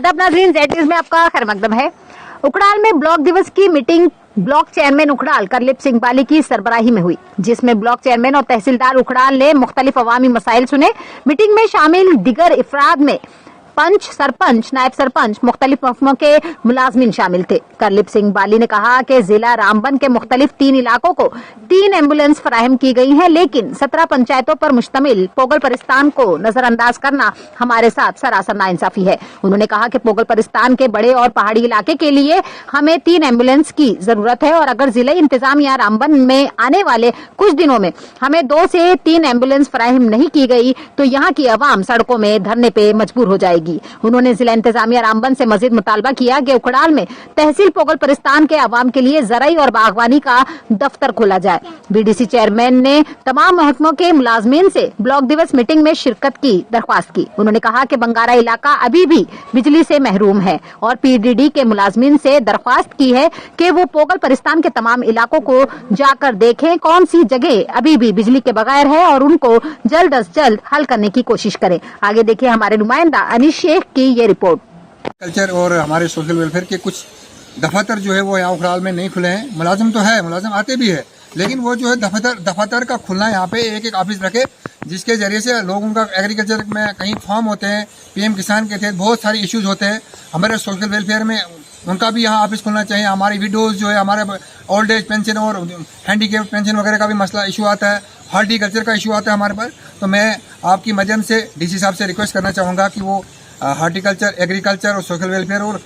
आदाब नाज़रीन, Z news में आपका खैर मकदम है। उखड़ाल में ब्लॉक दिवस की मीटिंग ब्लॉक चेयरमैन उखड़ाल करलिप सिंह बाली की सरबराही में हुई, जिसमें ब्लॉक चेयरमैन और तहसीलदार उखड़ाल ने मुख्तलिफ अवामी मसाइल सुने। मीटिंग में शामिल दिगर इफराद में पंच, सरपंच, नायब सरपंच, मुख्तलिफ महकमों के मुलाजमीन शामिल थे। करलिप सिंह बाली ने कहा कि जिला रामबन के मुख्तलिफ 3 इलाकों को 3 एम्बुलेंस फराहम की गई हैं, लेकिन 17 पंचायतों पर मुश्तमिल पोगल परिस्तान को नजरअंदाज करना हमारे साथ सरासर नाइंसाफी है। उन्होंने कहा कि पोगल परिस्तान के बड़े और पहाड़ी इलाके के लिए हमें 3 एम्बुलेंस की जरूरत है और अगर जिला इंतजामिया रामबन में आने वाले कुछ दिनों में हमें 2 से 3 एम्बुलेंस फराहम नहीं की गई तो यहाँ की अवाम सड़कों में धरने पे मजबूर हो जाएगी। उन्होंने जिला इंतजामिया रामबन से मजीद मुतालबा किया कि उखड़ाल में तहसील पोगल परिस्तान के अवाम के लिए ज़राई और बागवानी का दफ्तर खोला जाए। बीडीसी चेयरमैन ने तमाम महकमों के मुलाजमीन से ब्लॉक दिवस मीटिंग में शिरकत की दरख्वास्त की। उन्होंने कहा कि बंगारा इलाका अभी भी बिजली से महरूम है और पीडीडी के मुलाजमीन से दरख्वास्त की है कि वो पोगल परिस्तान के तमाम इलाकों को जाकर देखें कौन सी जगह अभी भी बिजली के बगैर है और उनको जल्द अज जल्द हल करने की कोशिश करें। आगे देखिए हमारे नुमाइंदा अनिश शेख की ये रिपोर्ट। कल्चर और हमारे सोशल वेलफेयर के कुछ दफातर जो है वो यहाँ उखड़ाल में नहीं खुले हैं। मुलाजिम तो है, मुलाजिम आते भी है, लेकिन वो जो है दफातर का खुलना यहाँ पे एक ऑफिस रखे जिसके जरिए से लोगों का एग्रीकल्चर में कहीं फॉर्म होते हैं, पीएम किसान के तहत बहुत सारे इश्यूज होते हैं। हमारे सोशल वेलफेयर में उनका भी यहाँ ऑफिस खुलना चाहिए। हमारी विडोज जो है, हमारे ओल्ड एज पेंशन और हैंडीकेप पेंशन वगैरह का भी मसला इशू आता है, हॉर्टिकल्चर का इशू आता है हमारे पास। तो मैं आपकी माध्यम से डीसी साहब से रिक्वेस्ट करना चाहूँगा कि वो हॉर्टिकल्चर, एग्रीकल्चर और सोशल वेलफेयर और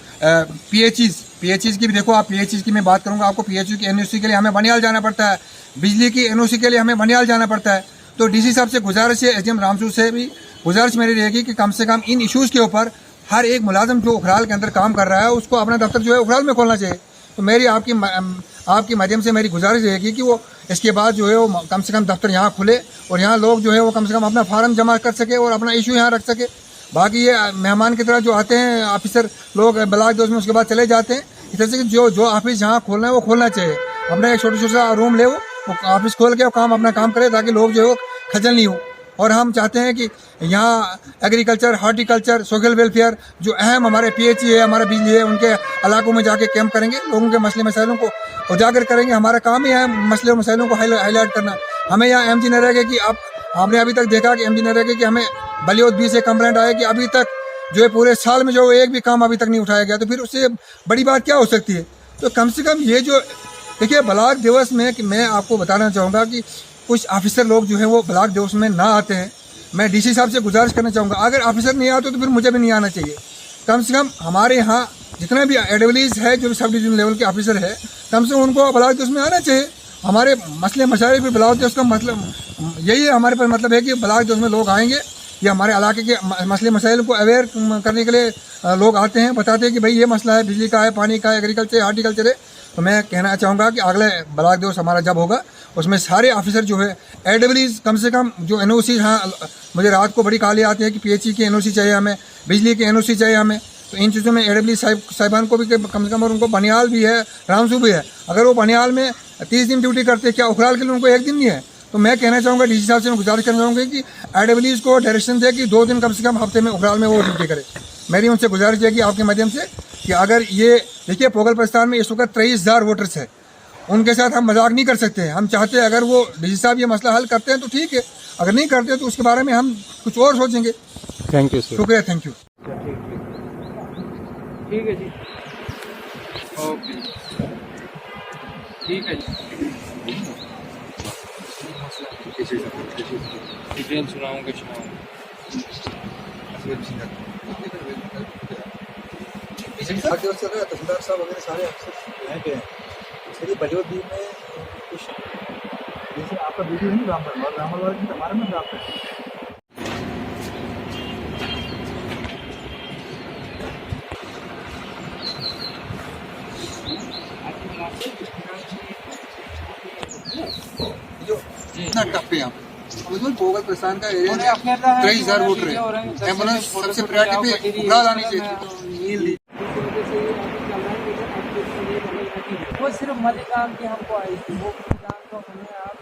पीएचईज की भी देखो आप। पीएचईज की मैं बात करूँगा, आपको पीएचयू की एनओसी के लिए हमें बनियाल जाना पड़ता है, बिजली की एनओसी के लिए हमें बनियाल जाना पड़ता है। तो डीसी साहब से गुजारिश है, एसडीएम रामसू से भी गुजारिश मेरी रहेगी कि कम से कम इन इशूज़ के ऊपर हर एक मुलाजिम जो उखड़ाल के अंदर काम कर रहा है उसको अपना दफ्तर जो है उखड़ाल में खोलना चाहिए। तो मेरी आपकी माध्यम से मेरी गुजारिश रहेगी कि वो इसके बाद जो है वो कम से कम दफ्तर यहाँ खुले और यहाँ लोग जो है वो कम से कम अपना फार्म जमा कर सके और अपना इशू यहाँ रख सके। बाकी ये मेहमान की तरह जो आते हैं ऑफिसर लोग ब्लॉक दिवस में, उसके बाद चले जाते हैं। इस तरह से जो ऑफिस जहाँ खोलना है वो खोलना चाहिए। अपना एक छोटा रूम ले, वो ऑफिस खोल के काम अपना काम करे ताकि लोग जो है वो खजल नहीं हो। और हम चाहते हैं कि यहाँ एग्रीकल्चर, हॉर्टिकल्चर, सोशल वेलफेयर जो अहम हमारे पीएचई है, हमारे बिजली है, उनके इलाकों में जाके कैंप करेंगे, लोगों के मसले मसाइलों को उजागर करेंगे। हमारा काम ही है मसले और मसाइलों को हाईलाइट करना। हमें यहाँ एमजी नरेगा की आपने अभी तक देखा कि एमजी नरेगा की हमें बलियोद बी से कंप्लेंट आया कि अभी तक जो है पूरे साल में जो एक भी काम अभी तक नहीं उठाया गया। तो फिर उससे बड़ी बात क्या हो सकती है? तो कम से कम ये जो देखिए ब्लॉक दिवस में कि मैं आपको बताना चाहूँगा कि कुछ ऑफिसर लोग जो है वो ब्लॉक दिवस में ना आते हैं। मैं डीसी साहब से गुजारिश करना चाहूँगा, अगर ऑफिसर नहीं आते तो फिर मुझे भी नहीं आना चाहिए। कम से कम हमारे यहाँ जितना भी एडवलीज है, जो भी सब डिवीजन लेवल के ऑफिसर है, कम से कम उनको ब्लॉक दिवस में आना चाहिए। हमारे मसले मसाइल भी ब्लॉक दिवस का मतलब यही है, हमारे पास मतलब है कि ब्लॉक दिवस में लोग आएंगे, ये हमारे इलाके के मसले मसाइल को अवेयर करने के लिए लोग आते हैं, बताते हैं कि भाई ये मसला है, बिजली का है, पानी का है, एग्रीकल्चर, हॉर्टिकल्चर है। तो मैं कहना चाहूँगा कि अगले ब्लॉक दिवस हमारा जब होगा उसमें सारे ऑफिसर जो है एडवलीज कम से कम जो एनओसी, हाँ मुझे रात को बड़ी काली आती है कि पीएचई की एनओसी चाहिए हमें, बिजली की एनओसी चाहिए हमें। तो इन चीज़ों में एडवलीज साहिबान को भी कम से कम, और उनको बनियाल भी है, रामसू भी है। अगर वो बनियाल में 30 दिन ड्यूटी करते हैं, क्या उखड़ाल के लिए उनको 1 दिन नहीं है? तो मैं कहना चाहूँगा डीसी साहब से मैं गुजारिश करना चाहूँगा कि एडवलीज को डायरेक्शन दे कि 2 दिन कम से कम हफ्ते में उखड़ाल में वो ड्यूटी करे। मेरी उनसे गुजारिश है कि आपके माध्यम से कि अगर ये देखिए पोगल परिस्तान में इस वक्त 23,000 वोटर्स है, उनके साथ हम मजाक नहीं कर सकते हैं। हम चाहते हैं अगर वो डीसी साहब ये मसला हल करते हैं तो ठीक है, अगर नहीं करते तो उसके बारे में हम कुछ और सोचेंगे। Thank you sir. शुक्रिया, थैंक यू। ठीक है जी, ओके, ठीक है जी। डिटेल सुनाऊंगा तहसीलदार साहब वगैरह सारे अफसर यहाँ पे हैं। चलिए बलियोद द्वीप में कुछ जैसे आपका वीडियो है ना रामल वाले की हमारे में ड्राफ्ट है। जो इतना टफ है यहाँ पोगल परिस्तान का एरिया 23,000 वोटर है। एम्बुलेंस सबसे प्रायोरिटी पे उखड़ाल आनी चाहिए। वो सिर्फ मलिकाम की हमको आई थी, वो मलिकाम को हमें आप